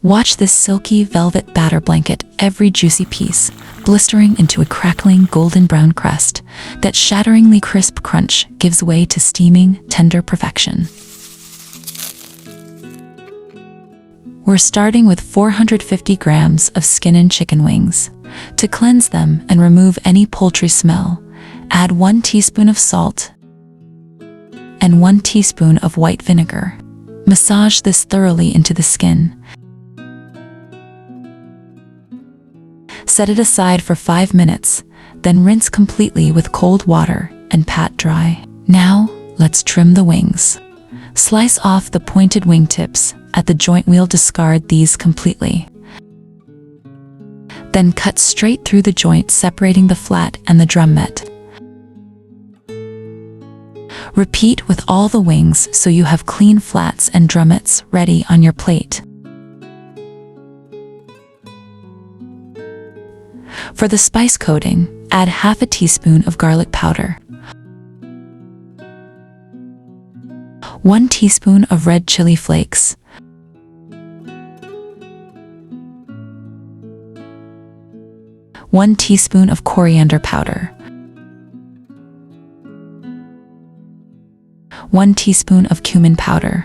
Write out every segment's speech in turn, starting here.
Watch this silky velvet batter blanket every juicy piece, blistering into a crackling golden brown crust. That shatteringly crisp crunch gives way to steaming, tender perfection. We're starting with 450 grams of skin and chicken wings. To cleanse them and remove any poultry smell, add 1 teaspoon of salt and 1 teaspoon of white vinegar. Massage this thoroughly into the skin. Set it aside for 5 minutes, then rinse completely with cold water and pat dry. Now, let's trim the wings. Slice off the pointed wingtips at the joint. We'll discard these completely. Then cut straight through the joint, separating the flat and the drummet. Repeat with all the wings so you have clean flats and drummets ready on your plate. For the spice coating, add half a teaspoon of garlic powder, 1 teaspoon of red chili flakes, 1 teaspoon of coriander powder, 1 teaspoon of cumin powder,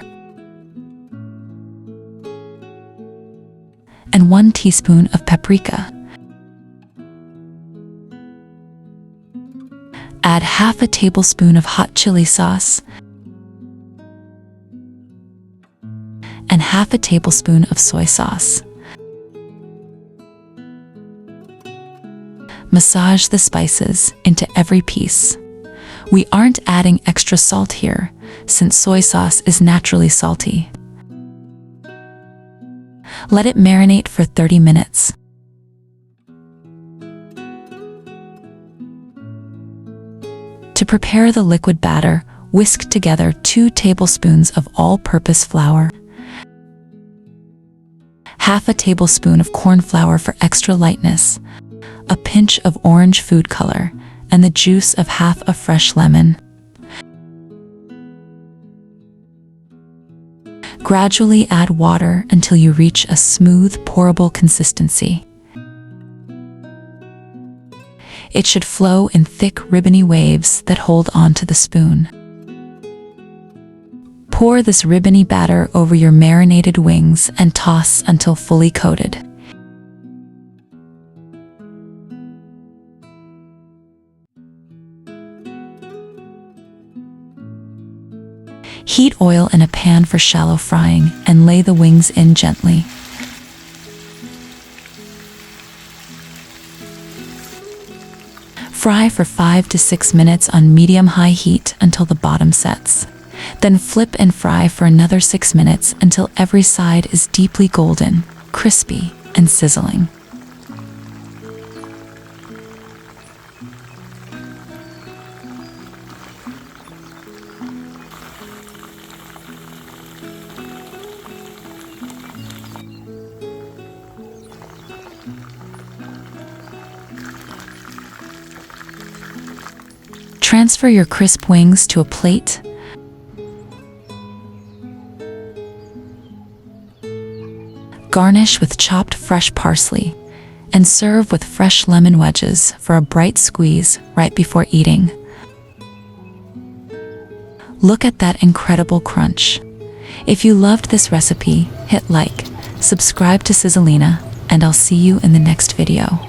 and 1 teaspoon of paprika. Add half a tablespoon of hot chili sauce and half a tablespoon of soy sauce. Massage the spices into every piece. We aren't adding extra salt here, since soy sauce is naturally salty. Let it marinate for 30 minutes. To prepare the liquid batter, whisk together 2 tablespoons of all-purpose flour, half a tablespoon of corn flour for extra lightness, a pinch of orange food color, and the juice of half a fresh lemon. Gradually add water until you reach a smooth, pourable consistency. It should flow in thick, ribbony waves that hold onto the spoon. Pour this ribbony batter over your marinated wings and toss until fully coated. Heat oil in a pan for shallow frying and lay the wings in gently. Fry for 5 to 6 minutes on medium-high heat until the bottom sets. Then flip and fry for another 6 minutes until every side is deeply golden, crispy, and sizzling. Transfer your crisp wings to a plate. Garnish with chopped fresh parsley and serve with fresh lemon wedges for a bright squeeze right before eating. Look at that incredible crunch. If you loved this recipe, hit like, subscribe to Sizzlina, and I'll see you in the next video.